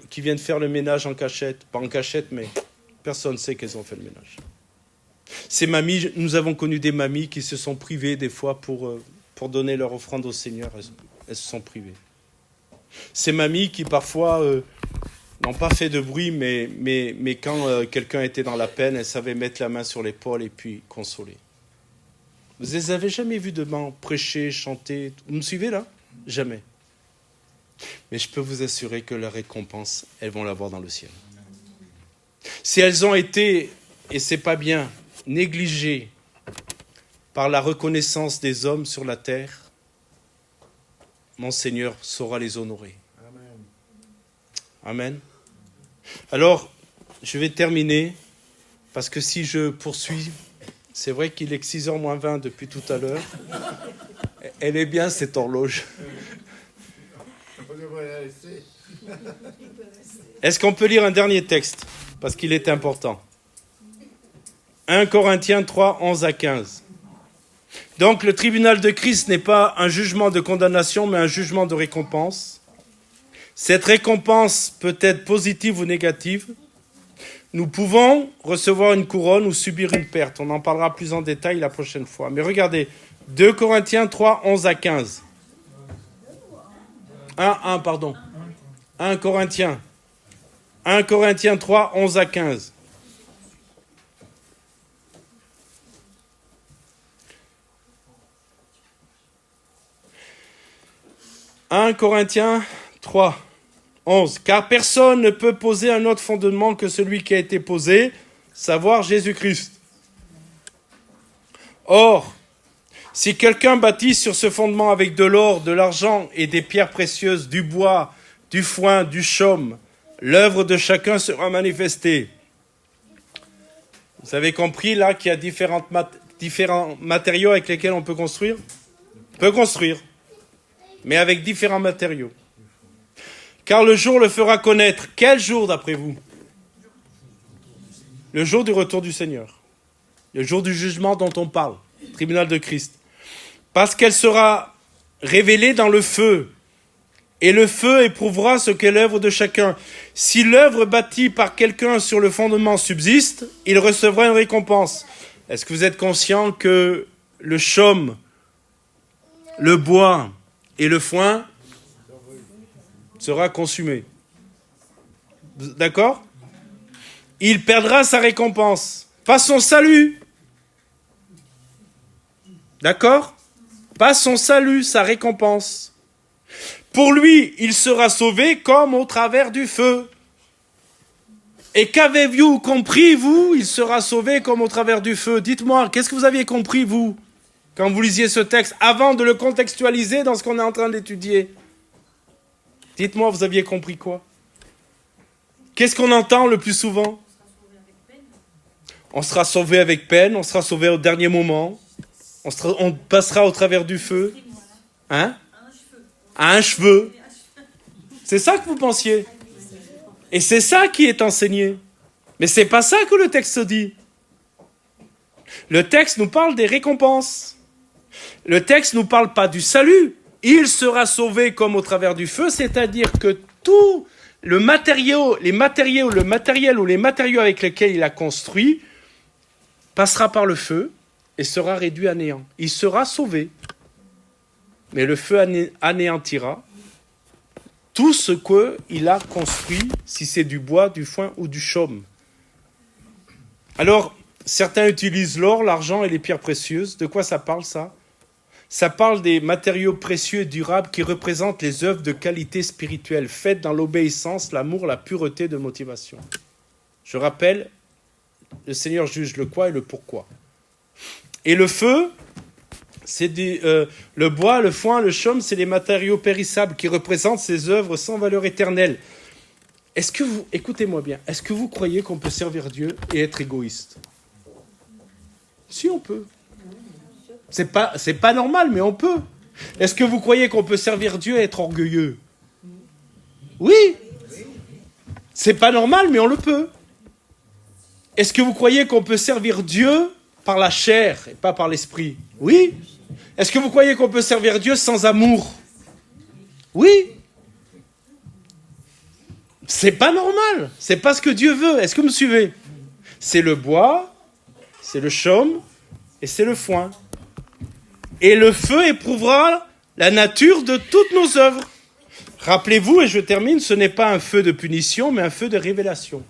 qui viennent faire le ménage en cachette. Pas en cachette, mais personne ne sait qu'elles ont fait le ménage. Ces mamies, nous avons connu des mamies qui se sont privées des fois pour donner leur offrande au Seigneur. Elles se sont privées. Ces mamies qui parfois n'ont pas fait de bruit, mais quand quelqu'un était dans la peine, elles savaient mettre la main sur l'épaule et puis consoler. Vous les avez jamais vues demain prêcher, chanter? Vous me suivez là? Jamais. Mais je peux vous assurer que la récompense, elles vont l'avoir dans le ciel. Si elles ont été, et c'est pas bien, négligées par la reconnaissance des hommes sur la terre, mon Seigneur saura les honorer. Amen. Alors, je vais terminer, parce que si je poursuis, c'est vrai qu'il est 6h moins 20 depuis tout à l'heure. Elle est bien, cette horloge. Est-ce qu'on peut lire un dernier texte? Parce qu'il est important. 1 Corinthiens 3, 11 à 15. Donc le tribunal de Christ n'est pas un jugement de condamnation, mais un jugement de récompense. Cette récompense peut être positive ou négative. Nous pouvons recevoir une couronne ou subir une perte. On en parlera plus en détail la prochaine fois. Mais regardez, 2 Corinthiens 3, 11 à 15. 1 Corinthiens. 1 Corinthiens 3, 11 à 15. « 1 Corinthiens 3, 11. Car personne ne peut poser un autre fondement que celui qui a été posé, savoir Jésus-Christ. Or, si quelqu'un bâtit sur ce fondement avec de l'or, de l'argent et des pierres précieuses, du bois, du foin, du chaume, l'œuvre de chacun sera manifestée. » Vous avez compris là qu'il y a différents matériaux avec lesquels on peut construire? On peut construire, mais avec différents matériaux. Car le jour le fera connaître. Quel jour d'après vous? Le jour du retour du Seigneur. Le jour du jugement dont on parle. Tribunal de Christ. Parce qu'elle sera révélée dans le feu. Et le feu éprouvera ce qu'est l'œuvre de chacun. Si l'œuvre bâtie par quelqu'un sur le fondement subsiste, il recevra une récompense. Est-ce que vous êtes conscient que le chaume, le bois et le foin sera consumé? D'accord? Il perdra sa récompense, pas son salut. D'accord? Pas son salut, sa récompense. Pour lui, il sera sauvé comme au travers du feu. Et qu'avez-vous compris, vous? Il sera sauvé comme au travers du feu. Dites-moi, qu'est-ce que vous aviez compris, vous, quand vous lisiez ce texte, avant de le contextualiser dans ce qu'on est en train d'étudier? Dites-moi, vous aviez compris quoi? Qu'est-ce qu'on entend le plus souvent? On sera sauvé avec peine, on sera sauvé au dernier moment, on passera au travers du feu. Hein? À un cheveu. C'est ça que vous pensiez. Et c'est ça qui est enseigné. Mais c'est pas ça que le texte dit. Le texte nous parle des récompenses. Le texte nous parle pas du salut. Il sera sauvé comme au travers du feu, c'est-à-dire que tout le matériau, les matériaux avec lesquels il a construit passera par le feu et sera réduit à néant. Il sera sauvé. Mais le feu anéantira tout ce qu'il a construit, si c'est du bois, du foin ou du chaume. Alors, certains utilisent l'or, l'argent et les pierres précieuses. De quoi ça parle, ça? Ça parle des matériaux précieux et durables qui représentent les œuvres de qualité spirituelle, faites dans l'obéissance, l'amour, la pureté de motivation. Je rappelle, le Seigneur juge le quoi et le pourquoi. Et le feu, c'est le bois, le foin, le chaume, c'est les matériaux périssables qui représentent ces œuvres sans valeur éternelle. Est-ce que vous, écoutez-moi bien, est-ce que vous croyez qu'on peut servir Dieu et être égoïste? Si, on peut. C'est pas normal, mais on peut. Est-ce que vous croyez qu'on peut servir Dieu et être orgueilleux? Oui. C'est pas normal, mais on le peut. Est-ce que vous croyez qu'on peut servir Dieu par la chair et pas par l'esprit? Oui. Est-ce que vous croyez qu'on peut servir Dieu sans amour? Oui. C'est pas normal. C'est pas ce que Dieu veut. Est-ce que vous me suivez? C'est le bois, c'est le chaume et c'est le foin. Et le feu éprouvera la nature de toutes nos œuvres. Rappelez-vous, et je termine, ce n'est pas un feu de punition, mais un feu de révélation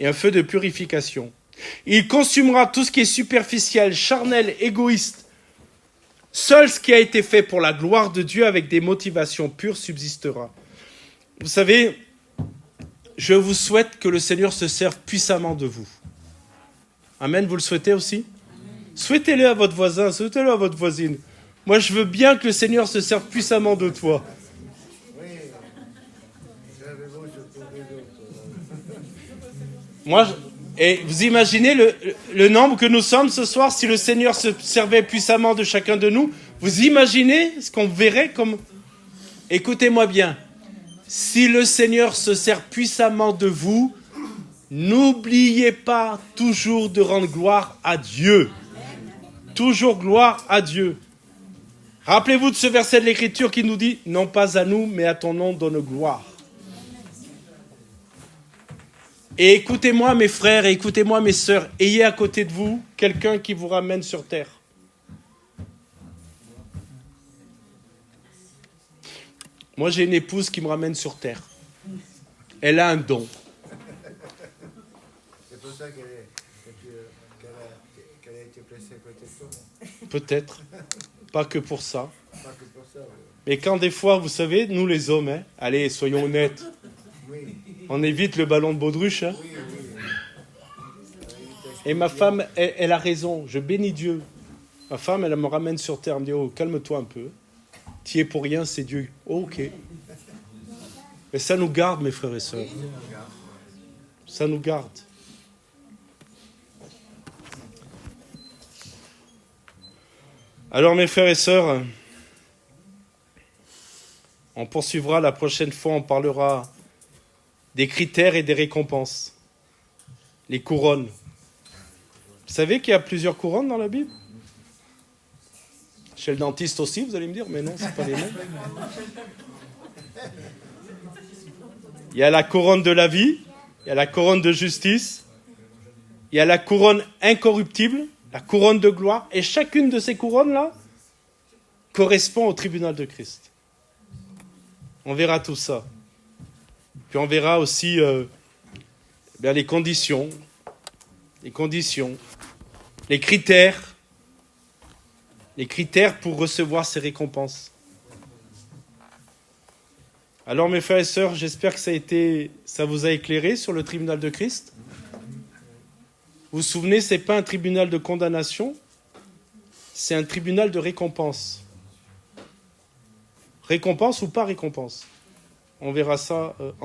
et un feu de purification. Il consumera tout ce qui est superficiel, charnel, égoïste. Seul ce qui a été fait pour la gloire de Dieu avec des motivations pures subsistera. Vous savez, je vous souhaite que le Seigneur se serve puissamment de vous. Amen, vous le souhaitez aussi? Souhaitez-le à votre voisin, souhaitez-le à votre voisine. Moi, je veux bien que le Seigneur se serve puissamment de toi. Et vous imaginez le nombre que nous sommes ce soir si le Seigneur se servait puissamment de chacun de nous. Vous imaginez ce qu'on verrait comme... Écoutez-moi bien. Si le Seigneur se sert puissamment de vous, n'oubliez pas toujours de rendre gloire à Dieu. Toujours gloire à Dieu. Rappelez-vous de ce verset de l'Écriture qui nous dit « Non pas à nous, mais à ton nom donne gloire ». Et écoutez-moi mes frères et écoutez-moi mes sœurs, ayez à côté de vous quelqu'un qui vous ramène sur terre. Moi j'ai une épouse qui me ramène sur terre. Elle a un don. C'est pour ça qu'elle a été placée à côté de toi. Peut-être. Pas que pour ça. Pas que pour ça. Mais quand des fois, vous savez, nous les hommes, allez, soyons honnêtes, Oui. on évite le ballon de baudruche. Oui. Et ma femme, elle a raison, je bénis Dieu. Ma femme, elle me ramène sur terre, elle me dit, oh, calme-toi un peu. Tu es pour rien, c'est Dieu. Oh, ok. Mais ça nous garde, mes frères et sœurs. Ça nous garde. Alors, mes frères et sœurs, on poursuivra la prochaine fois, on parlera des critères et des récompenses. Les couronnes. Vous savez qu'il y a plusieurs couronnes dans la Bible? Chez le dentiste aussi, vous allez me dire, mais non, c'est pas les mêmes. Il y a la couronne de la vie, il y a la couronne de justice, il y a la couronne incorruptible, la couronne de gloire, et chacune de ces couronnes-là correspond au tribunal de Christ. On verra tout ça. Puis on verra aussi les conditions, les critères pour recevoir ces récompenses. Alors mes frères et sœurs, j'espère que ça vous a éclairé sur le tribunal de Christ. Vous vous souvenez, ce n'est pas un tribunal de condamnation, c'est un tribunal de récompense. Récompense ou pas récompense? On verra ça